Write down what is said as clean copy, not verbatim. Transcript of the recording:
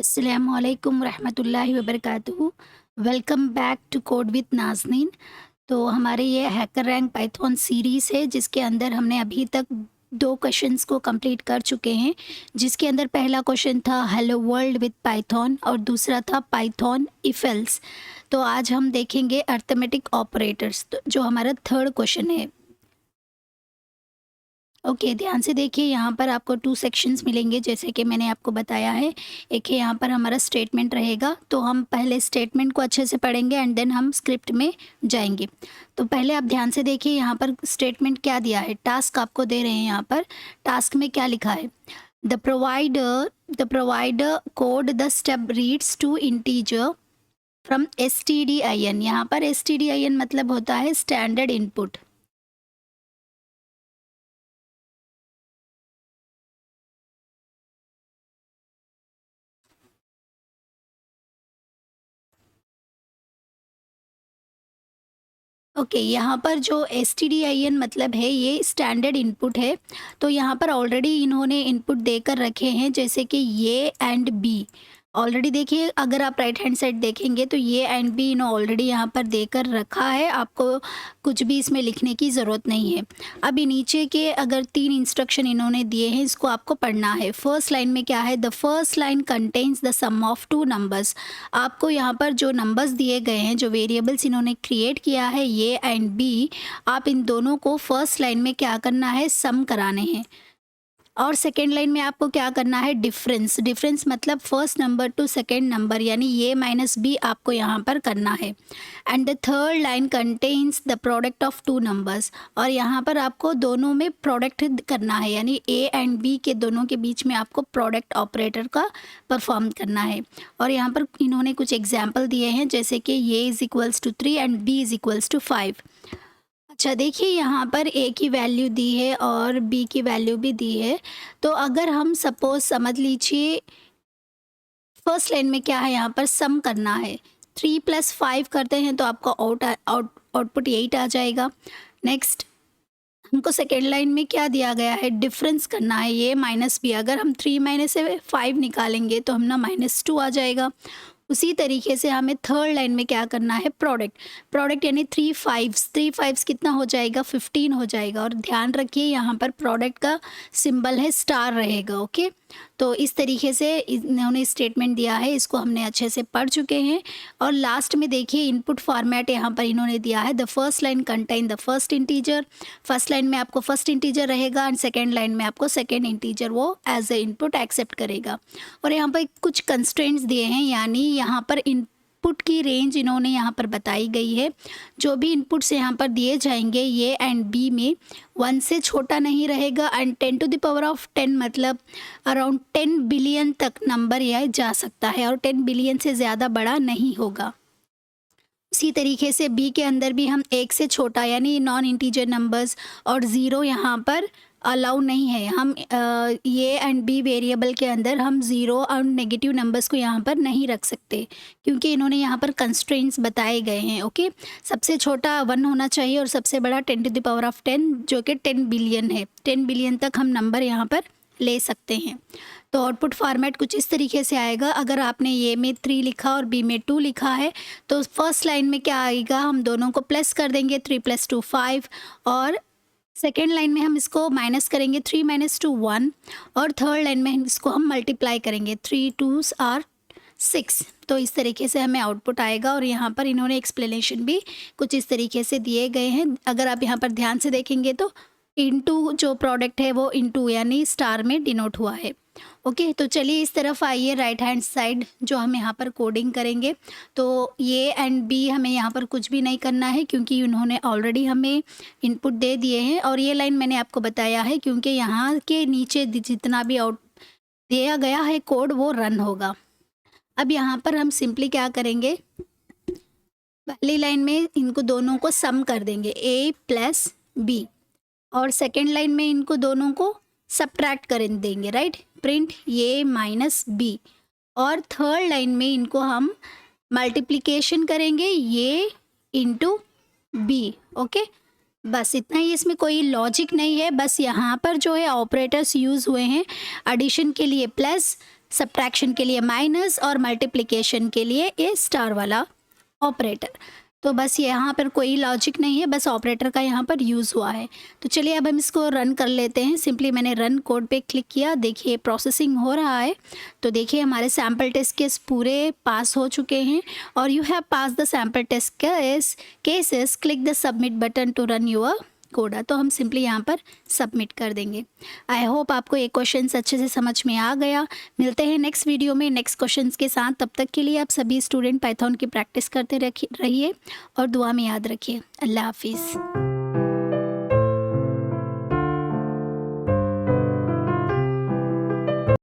अस्सलामुअलैकुम रहमतुल्लाहि वबरकातुहू। Welcome back to code with Nazneen. तो हमारे ये हैकर रैंक पाइथन सीरीज़ है जिसके अंदर हमने अभी तक 2 क्वेश्चंस को कंप्लीट कर चुके हैं। जिसके अंदर पहला क्वेश्चन था हेलो वर्ल्ड विद पाइथन और दूसरा था पाइथन इफ एल्स। तो आज हम देखेंगे अर्थमेटिक ऑपरेटर्स, तो जो हमारा थर्ड क्वेश्चन है। ओके, ध्यान से देखिए, यहाँ पर आपको 2 सेक्शंस मिलेंगे जैसे कि मैंने आपको बताया है। एक है यहाँ पर हमारा स्टेटमेंट रहेगा, तो हम पहले स्टेटमेंट को अच्छे से पढ़ेंगे एंड देन हम स्क्रिप्ट में जाएंगे। तो पहले आप ध्यान से देखिए, यहाँ पर स्टेटमेंट क्या दिया है, टास्क आपको दे रहे हैं। यहाँ पर टास्क में क्या लिखा है, the provider code the step reads two integer from stdin। यहाँ पर stdin मतलब होता है स्टैंडर्ड इनपुट। ओके, यहाँ पर जो stdin मतलब है ये स्टैंडर्ड इनपुट है। तो यहाँ पर ऑलरेडी इन्होंने इनपुट देकर रखे हैं जैसे कि ये एंड बी। ऑलरेडी देखिए, अगर आप राइट हैंड साइड देखेंगे तो ये एंड बी इन्होंने ऑलरेडी यहाँ पर देकर रखा है, आपको कुछ भी इसमें लिखने की ज़रूरत नहीं है। अभी नीचे के अगर 3 इंस्ट्रक्शन इन्होंने दिए हैं, इसको आपको पढ़ना है। फर्स्ट लाइन में क्या है, the first line contains the sum of 2 numbers. आपको यहाँ पर जो नंबर्स दिए गए हैं, जो वेरिएबल्स इन्होंने क्रिएट किया है ये एंड बी, आप इन दोनों को फर्स्ट लाइन में क्या करना है, सम कराने हैं। और सेकेंड लाइन में आपको क्या करना है, डिफरेंस। डिफरेंस मतलब first number two second number, यानी ये माइनस बी आपको यहाँ पर करना है। And the third line contains the product of 2 numbers. और यहाँ पर आपको दोनों में प्रोडक्ट करना है, यानी ए एंड बी के दोनों के बीच में आपको प्रोडक्ट ऑपरेटर का परफॉर्म करना है। और यहाँ पर इन्होंने कुछ एग्जाम्पल दिए हैं जैसे कि ये is equals to 3 and B is equals to 5। अच्छा देखिए, यहाँ पर ए की वैल्यू दी है और बी की वैल्यू भी दी है। तो अगर हम सपोज समझ लीजिए फर्स्ट लाइन में क्या है, यहाँ पर सम करना है। 3 + 5 करते हैं तो आपका आउटपुट 8 आ जाएगा। नेक्स्ट हमको सेकेंड लाइन में क्या दिया गया है, डिफरेंस करना है, ये माइनस बी। अगर हम 3 माइनस से 5 निकालेंगे तो हम ना -2 आ जाएगा। उसी तरीके से हमें थर्ड लाइन में क्या करना है, प्रोडक्ट यानी 3 5 कितना हो जाएगा, 15 हो जाएगा। और ध्यान रखिए यहाँ पर प्रोडक्ट का सिंबल है स्टार रहेगा। ओके, तो इस तरीके से इन्होंने स्टेटमेंट दिया है, इसको हमने अच्छे से पढ़ चुके हैं। और लास्ट में देखिए इनपुट फॉर्मेट यहाँ पर इन्होंने दिया है, the first line contain the first integer. First line में आपको फर्स्ट इंटीजर रहेगा एंड सेकेंड लाइन में आपको सेकेंड इंटीजर वो एज ए इनपुट एक्सेप्ट करेगा। और यहाँ पर कुछ कंस्ट्रेंट्स दिए हैं, यानी यहाँ पर इनपुट की रेंज इन्होंने यहाँ पर बताई गई है। जो भी इनपुट्स यहाँ पर दिए जाएंगे ये एंड बी में 1 से छोटा नहीं रहेगा एंड 10⁻10 मतलब अराउंड 10 बिलियन तक नंबर यह जा सकता है और 10 बिलियन से ज़्यादा बड़ा नहीं होगा। इसी तरीके से बी के अंदर भी हम 1 से छोटा यानी नॉन इंटीजर नंबर्स और ज़ीरो यहाँ पर अलाउ नहीं है। हम ये एंड बी वेरिएबल के अंदर हम ज़ीरो और नेगेटिव नंबर्स को यहाँ पर नहीं रख सकते, क्योंकि इन्होंने यहाँ पर कंस्ट्रेंट्स बताए गए हैं। ओके, सबसे छोटा 1 होना चाहिए और सबसे बड़ा 10⁻10 जो कि 10 बिलियन है। 10 बिलियन तक हम नंबर यहाँ पर ले सकते हैं। तो आउटपुट फॉर्मेट कुछ इस तरीके से आएगा। अगर आपने ये में 3 लिखा और बी में 2 लिखा है तो फर्स्ट लाइन में क्या आएगा, हम दोनों को प्लस कर देंगे, 3 + 2 5। और सेकेंड लाइन में हम इसको माइनस करेंगे, 3 - 2 1। और थर्ड लाइन में इसको हम मल्टीप्लाई करेंगे, 3 2s are 6। तो इस तरीके से हमें आउटपुट आएगा। और यहाँ पर इन्होंने एक्सप्लेनेशन भी कुछ इस तरीके से दिए गए हैं। अगर आप यहाँ पर ध्यान से देखेंगे तो इनटू जो प्रोडक्ट है वो इनटू यानी स्टार में डिनोट हुआ है। ओके, तो चलिए इस तरफ आइए, राइट हैंड साइड जो हम यहाँ पर कोडिंग करेंगे। तो ये एंड बी हमें यहाँ पर कुछ भी नहीं करना है क्योंकि उन्होंने ऑलरेडी हमें इनपुट दे दिए हैं। और ये लाइन मैंने आपको बताया है क्योंकि यहाँ के नीचे जितना भी आउट दिया गया है कोड वो रन होगा। अब यहाँ पर हम सिंपली क्या करेंगे, पहली लाइन में इनको दोनों को सम कर देंगे, a + b। और सेकेंड लाइन में इनको दोनों को सब्ट्रैक्ट कर देंगे, राइट, प्रिंट ये -b। और थर्ड लाइन में इनको हम मल्टीप्लिकेशन करेंगे ये इंटू b। ओके, बस इतना ही, इसमें कोई लॉजिक नहीं है। बस यहाँ पर जो है ऑपरेटर्स यूज़ हुए हैं एडिशन के लिए प्लस, सब्ट्रैक्शन के लिए माइनस और मल्टीप्लिकेशन के लिए ये स्टार वाला ऑपरेटर। तो बस यहाँ पर कोई लॉजिक नहीं है, बस ऑपरेटर का यहाँ पर यूज़ हुआ है। तो चलिए अब हम इसको रन कर लेते हैं। सिंपली मैंने रन कोड पे क्लिक किया, देखिए प्रोसेसिंग हो रहा है। तो देखिए हमारे सैम्पल टेस्ट केस पूरे पास हो चुके हैं और you have pass the sample test cases, click the submit button to run your code. तो हम सिंपली यहाँ पर सबमिट कर देंगे। आई होप आपको ये क्वेश्चंस अच्छे से समझ में आ गया। मिलते हैं नेक्स्ट वीडियो में नेक्स्ट क्वेश्चंस के साथ। तब तक के लिए आप सभी स्टूडेंट पाइथन की प्रैक्टिस करते रहिए और दुआ में याद रखिए। अल्लाह हाफिज़।